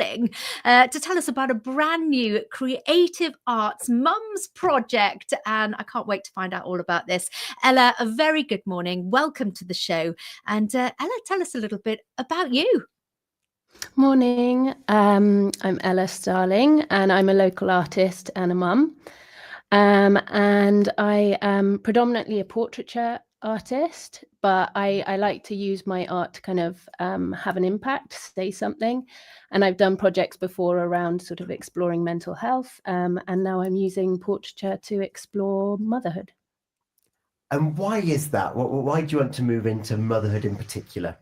Starling to tell us about a brand new creative arts mums project. And I can't wait to find out all about this. Ella, a very good morning. Welcome to the show. And Ella, tell us a little bit about you. Morning, I'm Ella Starling and I'm a local artist and a mum. And I am predominantly a portraiture artist, but I like to use my art to kind of have an impact, say something. And I've done projects before around sort of exploring mental health, and now I'm using portraiture to explore motherhood. And why is that? Why do you want to move into motherhood in particular?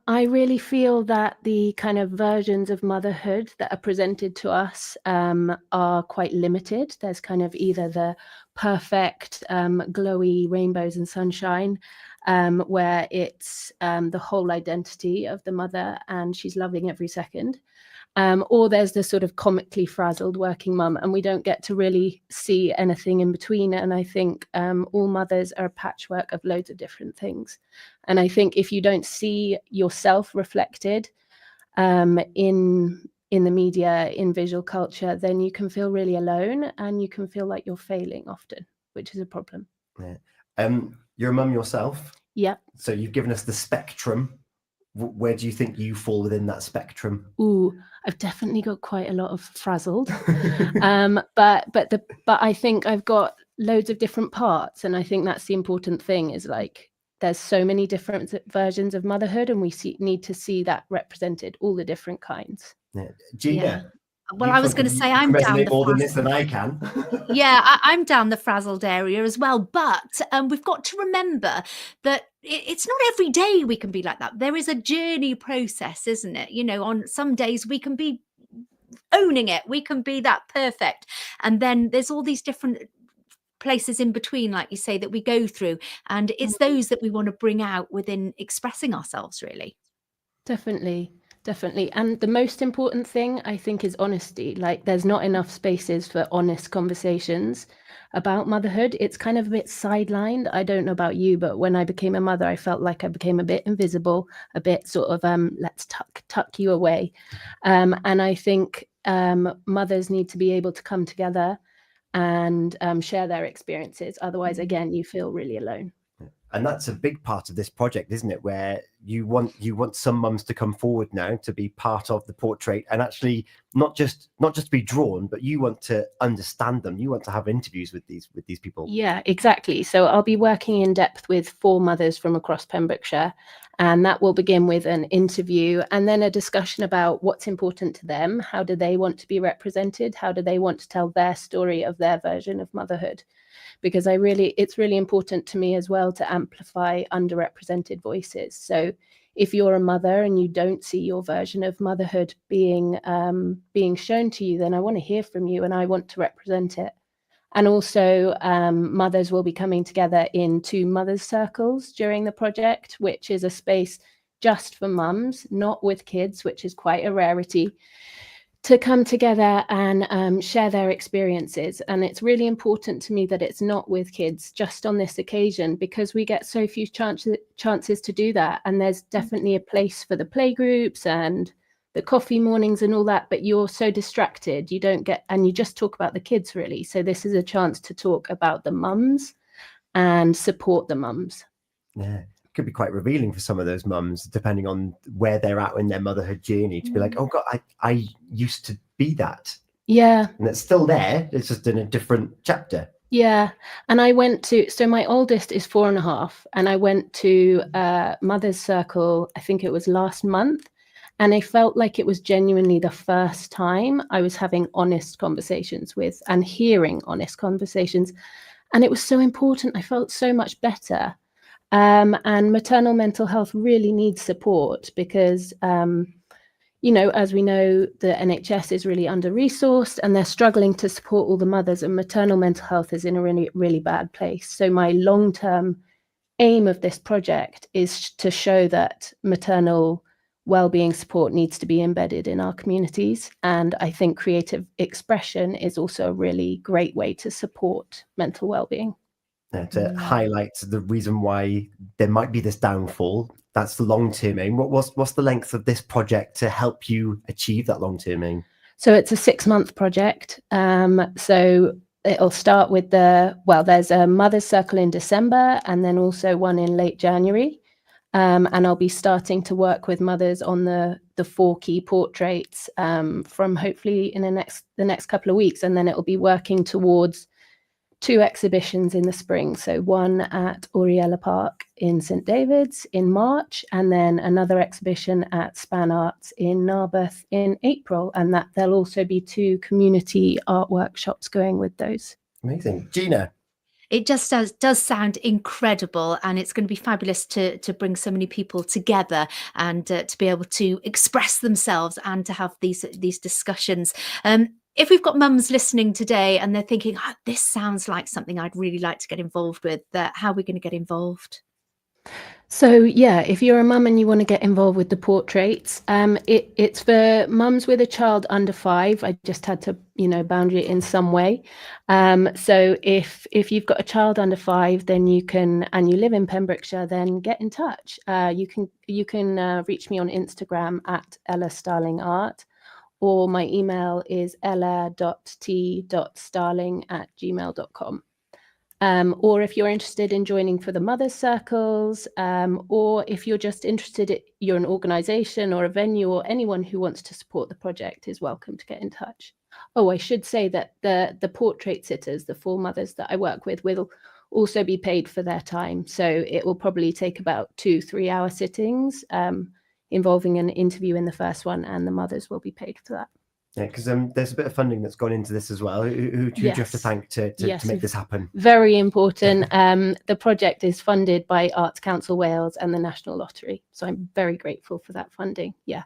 I really feel that the kind of versions of motherhood that are presented to us are quite limited. There's kind of either the perfect, glowy rainbows and sunshine, where it's the whole identity of the mother and she's loving every second. Or there's the sort of comically frazzled working mum, and we don't get to really see anything in between. And I think all mothers are a patchwork of loads of different things. And I think if you don't see yourself reflected in the media, in visual culture, then you can feel really alone and you can feel like you're failing often, which is a problem. Yeah. You're a mum yourself. Yep. So you've given us the spectrum. Where do you think you fall within that spectrum? Ooh, I've definitely got quite a lot of frazzled, but I think I've got loads of different parts, and I think that's the important thing. Is like there's so many different versions of motherhood, and we need to see that represented, all the different kinds. Yeah. Gina. Yeah. Well, I was going to say I'm down the more than this than I can. Yeah, I'm down the frazzled area as well. But we've got to remember that it's not every day we can be like that. There is a journey process, isn't it? You know, on some days we can be owning it. We can be that perfect. And then there's all these different places in between, like you say, that we go through. And it's those that we want to bring out within expressing ourselves, really. Definitely. And the most important thing, I think, is honesty. Like there's not enough spaces for honest conversations about motherhood. It's kind of a bit sidelined. I don't know about you, but when I became a mother, I felt like I became a bit invisible, a bit sort of, let's tuck you away. And I think mothers need to be able to come together and share their experiences. Otherwise, again, you feel really alone. And that's a big part of this project, isn't it? Where you want some mums to come forward now to be part of the portrait, and actually not just be drawn, but you want to understand them. You want to have interviews with these people. Yeah, exactly. So I'll be working in depth with 4 mothers from across Pembrokeshire, and that will begin with an interview and then a discussion about what's important to them. How do they want to be represented? How do they want to tell their story of their version of motherhood? Because it's really important to me as well to amplify underrepresented voices. So if you're a mother and you don't see your version of motherhood being shown to you, then I want to hear from you and I want to represent it. And also mothers will be coming together in 2 mothers circles during the project, which is a space just for mums, not with kids, which is quite a rarity, to come together and share their experiences. And it's really important to me that it's not with kids just on this occasion, because we get so few chances to do that. And there's definitely a place for the playgroups and the coffee mornings and all that, but you're so distracted, you don't get, and you just talk about the kids really. So this is a chance to talk about the mums and support the mums. Yeah. Could be quite revealing for some of those mums, depending on where they're at in their motherhood journey, to be like, oh God, I used to be that. Yeah. And it's still there. It's just in a different chapter. Yeah. And I went to, so my oldest is 4.5, and I went to Mother's Circle, I think it was last month. And I felt like it was genuinely the first time I was having honest conversations with and hearing honest conversations. And it was so important. I felt so much better. And maternal mental health really needs support because, you know, as we know, the NHS is really under-resourced and they're struggling to support all the mothers, and maternal mental health is in a really, really bad place. So my long-term aim of this project is to show that maternal wellbeing support needs to be embedded in our communities. And I think creative expression is also a really great way to support mental wellbeing. To highlight the reason why there might be this downfall That's the long-term aim. What's the length of this project to help you achieve that long-term aim? So it's a 6-month project. So it'll start with there's a Mother's Circle in December, and then also one in late January. And I'll be starting to work with mothers on the 4 key portraits from hopefully in the next couple of weeks, and then it'll be working towards 2 exhibitions in the spring. So one at Oriella Park in St David's in March, and then another exhibition at Span Arts in Narberth in April. And that there'll also be 2 community art workshops going with those. Amazing. Gina? It just does sound incredible, and it's going to be fabulous to bring so many people together and to be able to express themselves and to have these discussions. If we've got mums listening today and they're thinking, oh, this sounds like something I'd really like to get involved with, how are we going to get involved? So yeah, if you're a mum and you want to get involved with the portraits, it's for mums with a child under 5. I just had to, boundary it in some way. So if you've got a child under 5, then you can, and you live in Pembrokeshire, then get in touch. You can reach me on Instagram at Ella Starling Art, or my email is ella.t.starling@gmail.com. Or if you're interested in joining for the Mother's Circles, or if you're just interested, you're an organisation or a venue, or anyone who wants to support the project is welcome to get in touch. Oh, I should say that the portrait sitters, the 4 mothers that I work with, will also be paid for their time. So it will probably take about 2-3 hour sittings, involving an interview in the first one, and the mothers will be paid for that. Yeah, because there's a bit of funding that's gone into this as well. Who do you have to thank to make this happen? Very important. The project is funded by Arts Council Wales and the National Lottery. So I'm very grateful for that funding. Yeah.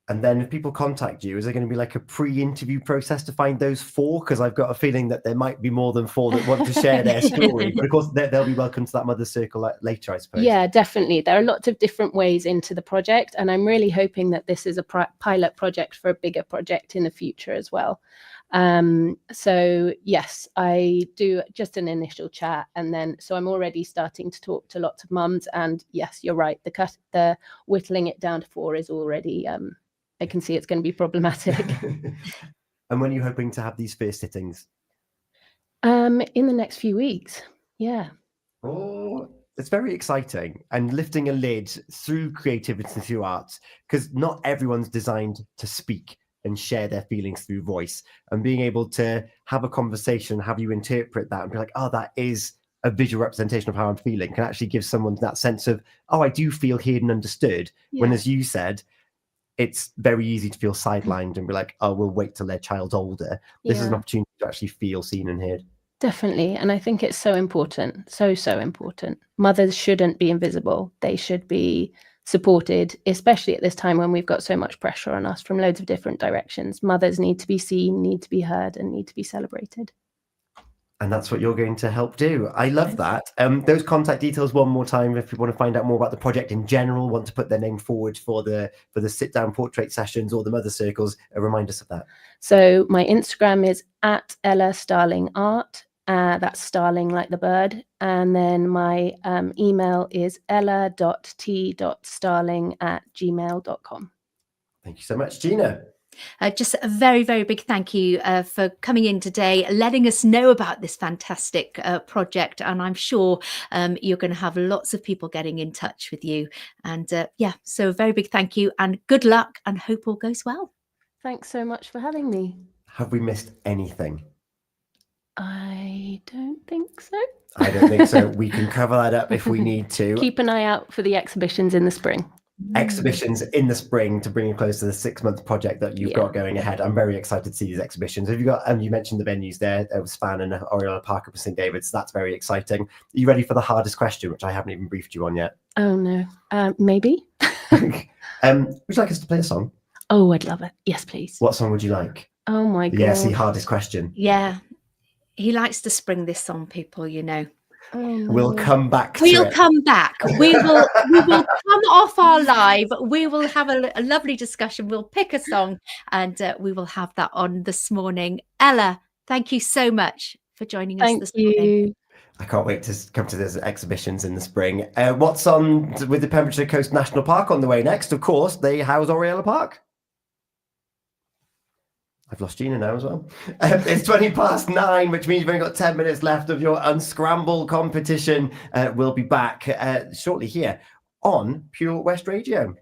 And then if people contact you, is there going to be like a pre-interview process to find those 4? Because I've got a feeling that there might be more than 4 that want to share their story. But of course, they'll be welcome to that Mother's Circle later, I suppose. Yeah, definitely. There are lots of different ways into the project. And I'm really hoping that this is a pilot project for a bigger project in the future as well. So yes, I do just an initial chat, and then so I'm already starting to talk to lots of mums. And yes, you're right. The whittling it down to 4 is already I can see it's going to be problematic. And when are you hoping to have these first sittings? In the next few weeks. Yeah. Oh, it's very exciting, and lifting a lid through creativity, through arts, because not everyone's designed to speak and share their feelings through voice, and being able to have a conversation, have you interpret that and be like, oh, that is a visual representation of how I'm feeling, can actually give someone that sense of, oh, I do feel heard and understood. Yeah. When, as you said, it's very easy to feel sidelined and be like, oh, we'll wait till their child's older. This is an opportunity to actually feel seen and heard. Definitely. And I think it's so important. So important. Mothers shouldn't be invisible. They should be supported, especially at this time when we've got so much pressure on us from loads of different directions. Mothers need to be seen, need to be heard, and need to be celebrated. And that's what you're going to help do. I love that. Those contact details one more time, if you want to find out more about the project in general, want to put their name forward for the sit-down portrait sessions or the Mother Circles, remind us of that. So my Instagram is at Ella Starling Art. That's Starling like the bird. And then my email is ella.t.starling@gmail.com. Thank you so much, Gina. Just a very, very big thank you for coming in today, letting us know about this fantastic project. And I'm sure you're going to have lots of people getting in touch with you. And so a very big thank you, and good luck, and hope all goes well. Thanks so much for having me. Have we missed anything? I don't think so. I don't think so. We can cover that up if we need to. Keep an eye out for the exhibitions in the spring. Exhibitions in the spring to bring you close to the 6-month project that you've got going ahead. I'm very excited to see these exhibitions. Have you got? You mentioned the venues there. Span and Oriella Park up in St David's. So that's very exciting. Are you ready for the hardest question, which I haven't even briefed you on yet? Oh no, maybe. Would you like us to play a song? Oh, I'd love it. Yes, please. What song would you like? Oh my God. Yes, the hardest question. Yeah, he likes to spring this on people, you know. Oh, no. We'll come back. We'll come back. We will come off our live. We will have a lovely discussion. We'll pick a song, and we will have that on this morning. Ella, thank you so much for joining us this morning. I can't wait to come to those exhibitions in the spring. What's on with the Pembrokeshire Coast National Park on the way next? Of course, they house Oriella Park. I've lost Gina now as well. It's 9:20, which means you've only got 10 minutes left of your Unscramble competition. We'll be back shortly here on Pure West Radio.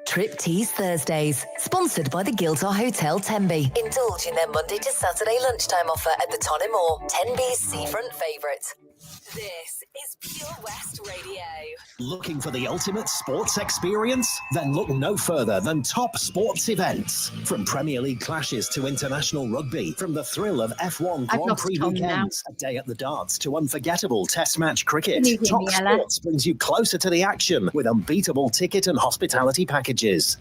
Trip Tease Thursdays, sponsored by the Giltar Hotel Tenby. Indulge in their Monday to Saturday lunchtime offer at the Tottenham Moor, Tenby's seafront favourite. This is Pure West Radio. Looking for the ultimate sports experience? Then look no further than Top Sports Events. From Premier League clashes to international rugby, from the thrill of F1 Grand Prix weekends, a day at the darts to unforgettable Test match cricket, Top Sports brings you closer to the action with unbeatable ticket and hospitality packages.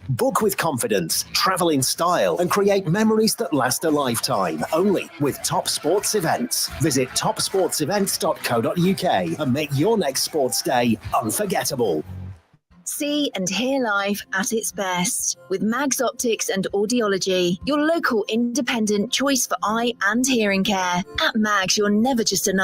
Book with confidence, travel in style, and create memories that last a lifetime. Only with Top Sports Events. Visit topsportsevents.co.uk and make your next sports day unforgettable. See and hear live at its best with Mags Optics and Audiology, your local independent choice for eye and hearing care. At Mags, you're never just another